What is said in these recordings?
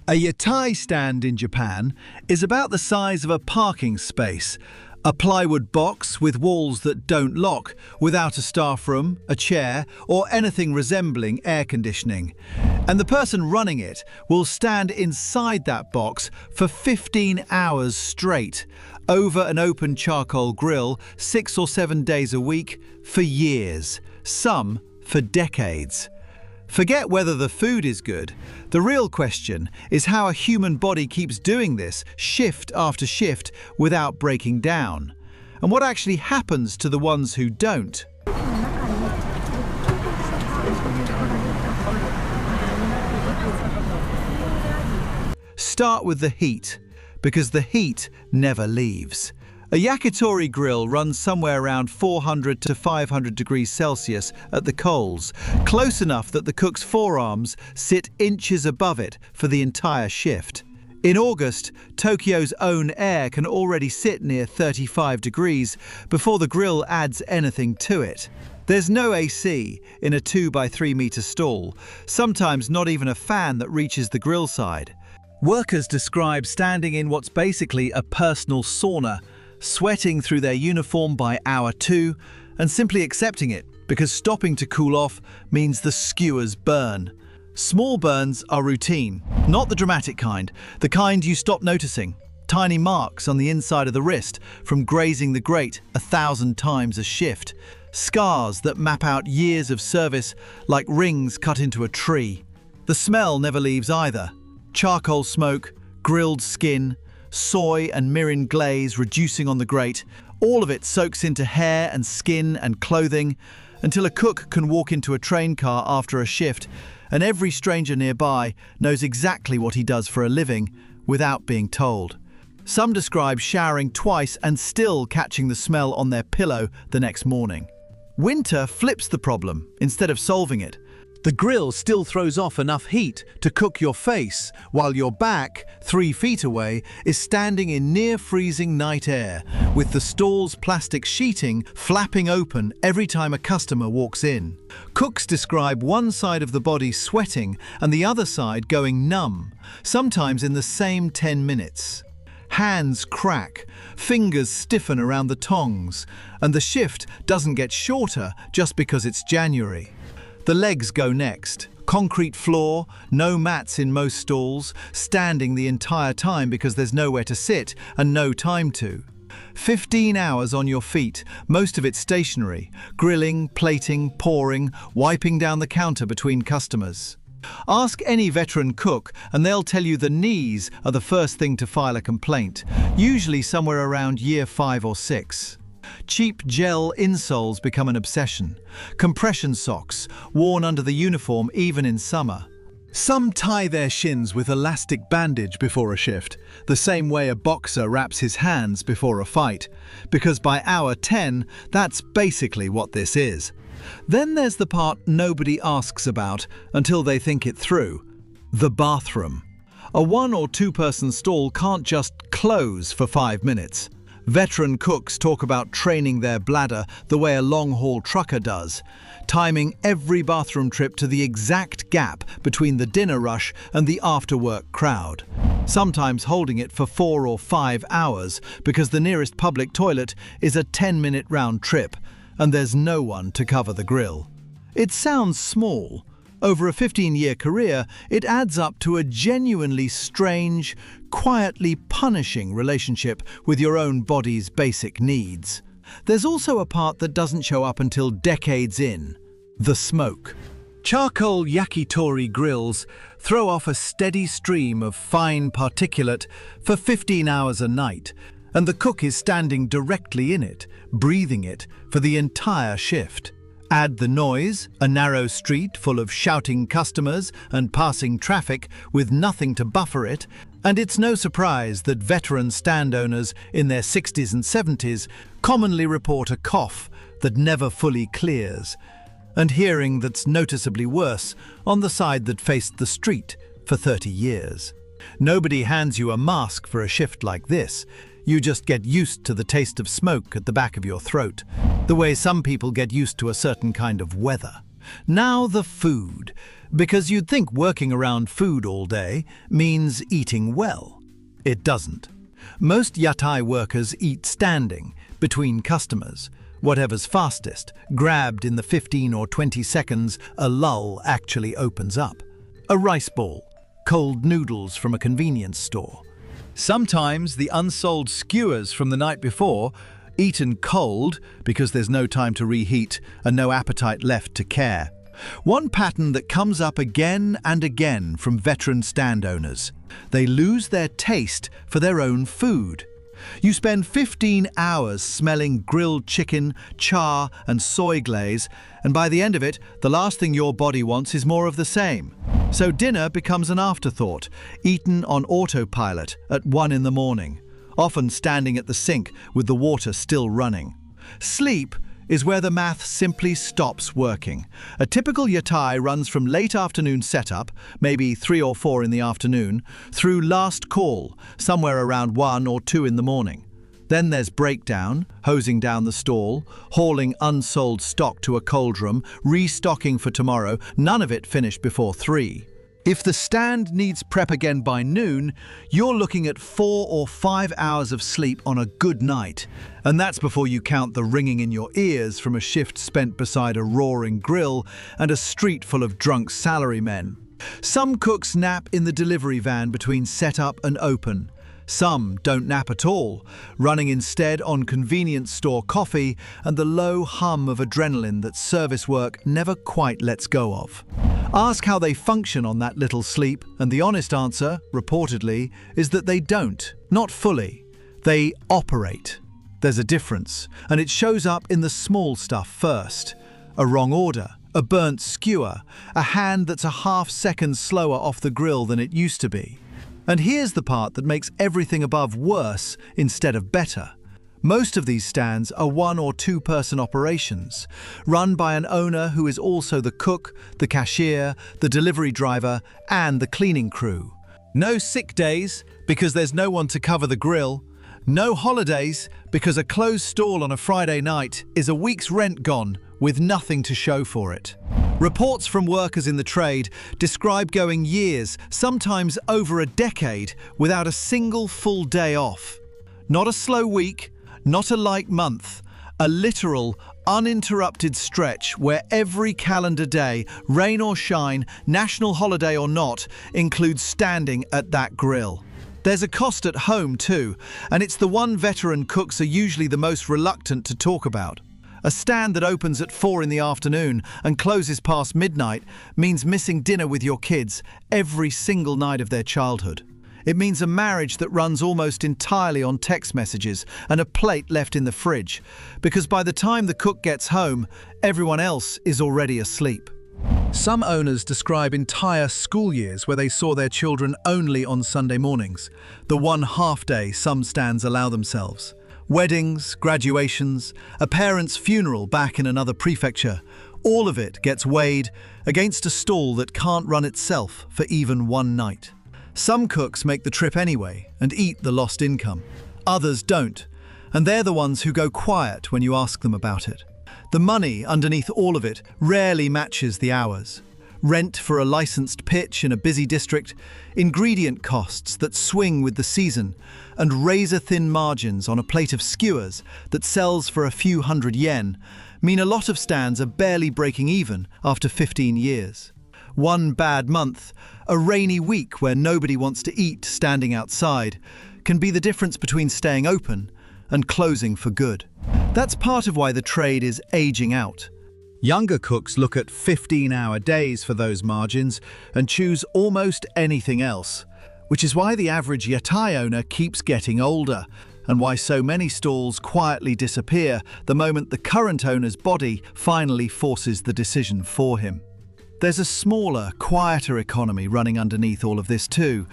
A Yatai stand in Japan is about the size of a parking space, a plywood box with walls that don't lock, without a staff room, a chair, or anything resembling air conditioning. And the person running it will stand inside that box for 15 hours straight, over an open charcoal grill, 6 or 7 days a week, for years, some for decades. Forget whether the food is good. The real question is how a human body keeps doing this shift after shift without breaking down. And what actually happens to the ones who don't. Start with the heat, because the heat never leaves. A yakitori grill runs somewhere around 400 to 500 degrees Celsius at the coals, close enough that the cook's forearms sit inches above it for the entire shift. In August, Tokyo's own air can already sit near 35 degrees before the grill adds anything to it. There's no AC in a 2 by 3 meter stall, sometimes not even a fan that reaches the grill side. Workers describe standing in what's basically a personal sauna, sweating through their uniform by hour 2 and simply accepting it, because stopping to cool off means the skewers burn. Small burns are routine, not the dramatic kind, the kind you stop noticing. Tiny marks on the inside of the wrist from grazing the grate 1,000 times a shift. Scars that map out years of service like rings cut into a tree. The smell never leaves either. Charcoal smoke, grilled skin, soy and mirin glaze reducing on the grate, all of it soaks into hair and skin and clothing until a cook can walk into a train car after a shift and every stranger nearby knows exactly what he does for a living without being told. Some describe showering twice and still catching the smell on their pillow the next morning. Winter flips the problem instead of solving it. The grill still throws off enough heat to cook your face, while your back, 3 feet away, is standing in near-freezing night air, with the stall's plastic sheeting flapping open every time a customer walks in. Cooks describe one side of the body sweating and the other side going numb, sometimes in the same 10 minutes. Hands crack, fingers stiffen around the tongs, and the shift doesn't get shorter just because it's January. The legs go next. Concrete floor, no mats in most stalls, standing the entire time because there's nowhere to sit and no time to. 15 hours on your feet, most of it stationary, grilling, plating, pouring, wiping down the counter between customers. Ask any veteran cook and they'll tell you the knees are the first thing to file a complaint, usually somewhere around year 5 or 6. Cheap gel insoles become an obsession. Compression socks, worn under the uniform even in summer. Some tie their shins with elastic bandage before a shift, the same way a boxer wraps his hands before a fight, because by hour 10, that's basically what this is. Then there's the part nobody asks about until they think it through: the bathroom. A 1 or 2 person stall can't just close for 5 minutes. Veteran cooks talk about training their bladder the way a long-haul trucker does, timing every bathroom trip to the exact gap between the dinner rush and the after-work crowd, sometimes holding it for 4 or 5 hours because the nearest public toilet is a 10-minute round trip and there's no one to cover the grill. It sounds small. Over a 15-year career, it adds up to a genuinely strange, quietly punishing relationship with your own body's basic needs. There's also a part that doesn't show up until decades in: the smoke. Charcoal yakitori grills throw off a steady stream of fine particulate for 15 hours a night, and the cook is standing directly in it, breathing it for the entire shift. Add the noise, a narrow street full of shouting customers and passing traffic with nothing to buffer it, and it's no surprise that veteran stand owners in their 60s and 70s commonly report a cough that never fully clears, and hearing that's noticeably worse on the side that faced the street for 30 years. Nobody hands you a mask for a shift like this. You just get used to the taste of smoke at the back of your throat, the way some people get used to a certain kind of weather. Now the food, because you'd think working around food all day means eating well. It doesn't. Most Yatai workers eat standing, between customers. Whatever's fastest, grabbed in the 15 or 20 seconds a lull actually opens up. A rice ball, cold noodles from a convenience store. Sometimes the unsold skewers from the night before, eaten cold because there's no time to reheat and no appetite left to care. One pattern that comes up again and again from veteran stand owners. They lose their taste for their own food. You spend 15 hours smelling grilled chicken, char and soy glaze, and by the end of it, the last thing your body wants is more of the same. So dinner becomes an afterthought, eaten on autopilot at 1 in the morning, often standing at the sink with the water still running. Sleep is where the math simply stops working. A typical Yatai runs from late afternoon setup, maybe 3 or 4 in the afternoon, through last call, somewhere around 1 or 2 in the morning. Then there's breakdown, hosing down the stall, hauling unsold stock to a cold room, restocking for tomorrow, none of it finished before 3. If the stand needs prep again by noon, you're looking at 4 or 5 hours of sleep on a good night. And that's before you count the ringing in your ears from a shift spent beside a roaring grill and a street full of drunk salarymen. Some cooks nap in the delivery van between setup and open. Some don't nap at all, running instead on convenience store coffee and the low hum of adrenaline that service work never quite lets go of. Ask how they function on that little sleep, and the honest answer, reportedly, is that they don't. Not fully. They operate. There's a difference, and it shows up in the small stuff first. A wrong order, a burnt skewer, a hand that's a half-second slower off the grill than it used to be. And here's the part that makes everything above worse instead of better. Most of these stands are 1 or 2 person operations, run by an owner who is also the cook, the cashier, the delivery driver, and the cleaning crew. No sick days, because there's no one to cover the grill. No holidays, because a closed stall on a Friday night is a week's rent gone with nothing to show for it. Reports from workers in the trade describe going years, sometimes over a decade, without a single full day off. Not a slow week, not a light month, a literal, uninterrupted stretch where every calendar day, rain or shine, national holiday or not, includes standing at that grill. There's a cost at home too, and it's the one veteran cooks are usually the most reluctant to talk about. A stand that opens at 4 in the afternoon and closes past midnight means missing dinner with your kids every single night of their childhood. It means a marriage that runs almost entirely on text messages and a plate left in the fridge, because by the time the cook gets home, everyone else is already asleep. Some owners describe entire school years where they saw their children only on Sunday mornings, the one half day some stands allow themselves. Weddings, graduations, a parent's funeral back in another prefecture, all of it gets weighed against a stall that can't run itself for even one night. Some cooks make the trip anyway and eat the lost income. Others don't, and they're the ones who go quiet when you ask them about it. The money underneath all of it rarely matches the hours. Rent for a licensed pitch in a busy district, ingredient costs that swing with the season, and razor-thin margins on a plate of skewers that sells for a few hundred yen mean a lot of stands are barely breaking even after 15 years. One bad month, a rainy week where nobody wants to eat standing outside, can be the difference between staying open and closing for good. That's part of why the trade is aging out. Younger cooks look at 15-hour days for those margins and choose almost anything else, which is why the average Yatai owner keeps getting older and why so many stalls quietly disappear the moment the current owner's body finally forces the decision for him. There's a smaller, quieter economy running underneath all of this too.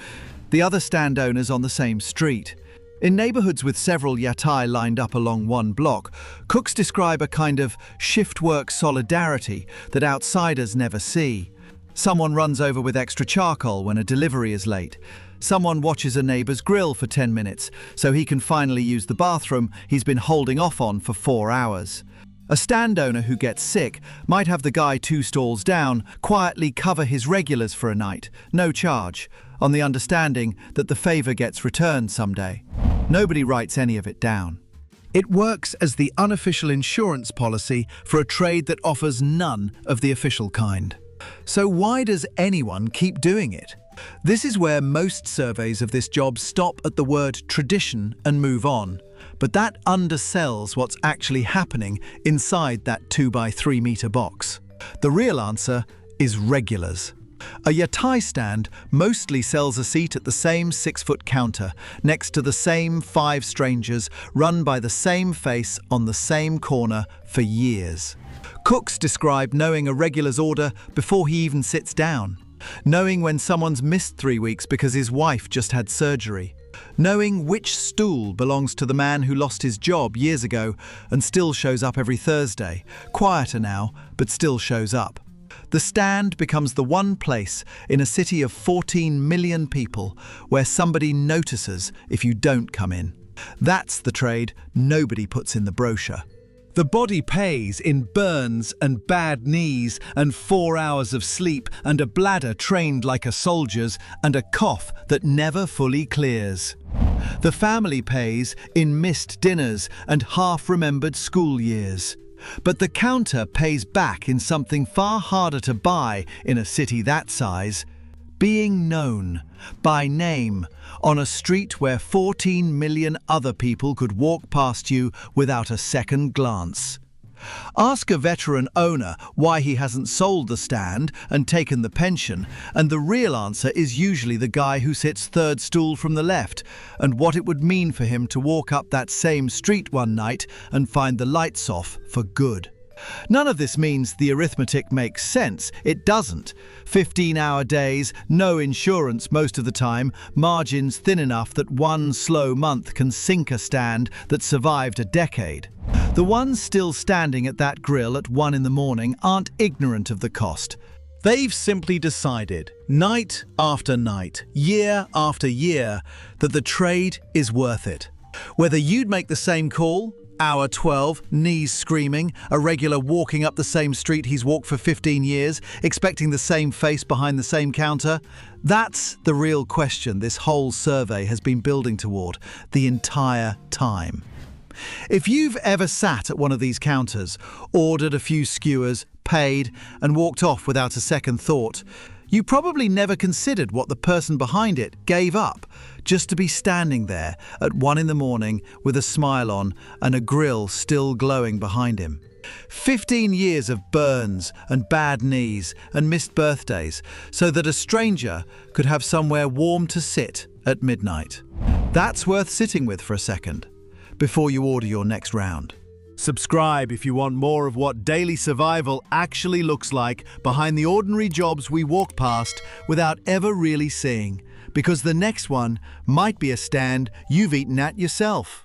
The other stand owners on the same street. In neighborhoods with several Yatai lined up along one block, cooks describe a kind of shift work solidarity that outsiders never see. Someone runs over with extra charcoal when a delivery is late. Someone watches a neighbor's grill for 10 minutes so he can finally use the bathroom he's been holding off on for 4 hours. A stand owner who gets sick might have the guy 2 stalls down quietly cover his regulars for a night, no charge, on the understanding that the favour gets returned someday. Nobody writes any of it down. It works as the unofficial insurance policy for a trade that offers none of the official kind. So why does anyone keep doing it? This is where most surveys of this job stop at the word tradition and move on. But that undersells what's actually happening inside that 2 by 3 metre box. The real answer is regulars. A Yatai stand mostly sells a seat at the same 6-foot counter, next to the same 5 strangers, run by the same face on the same corner for years. Cooks describe knowing a regular's order before he even sits down, knowing when someone's missed 3 weeks because his wife just had surgery, knowing which stool belongs to the man who lost his job years ago and still shows up every Thursday, quieter now, but still shows up. The stand becomes the one place in a city of 14 million people where somebody notices if you don't come in. That's the trade nobody puts in the brochure. The body pays in burns and bad knees and 4 hours of sleep and a bladder trained like a soldier's and a cough that never fully clears. The family pays in missed dinners and half-remembered school years. But the counter pays back in something far harder to buy in a city that size: being known by name on a street where 14 million other people could walk past you without a second glance. Ask a veteran owner why he hasn't sold the stand and taken the pension, and the real answer is usually the guy who sits 3rd stool from the left, and what it would mean for him to walk up that same street one night and find the lights off for good. None of this means the arithmetic makes sense. It doesn't. 15-hour days, no insurance most of the time, margins thin enough that one slow month can sink a stand that survived a decade. The ones still standing at that grill at 1 in the morning aren't ignorant of the cost. They've simply decided, night after night, year after year, that the trade is worth it. Whether you'd make the same call, hour 12, knees screaming, a regular walking up the same street he's walked for 15 years, expecting the same face behind the same counter, that's the real question this whole survey has been building toward the entire time. If you've ever sat at one of these counters, ordered a few skewers, paid, and walked off without a second thought, you probably never considered what the person behind it gave up just to be standing there at 1 in the morning with a smile on and a grill still glowing behind him. 15 years of burns and bad knees and missed birthdays so that a stranger could have somewhere warm to sit at midnight. That's worth sitting with for a second before you order your next round. Subscribe if you want more of what daily survival actually looks like behind the ordinary jobs we walk past without ever really seeing, because the next one might be a stand you've eaten at yourself.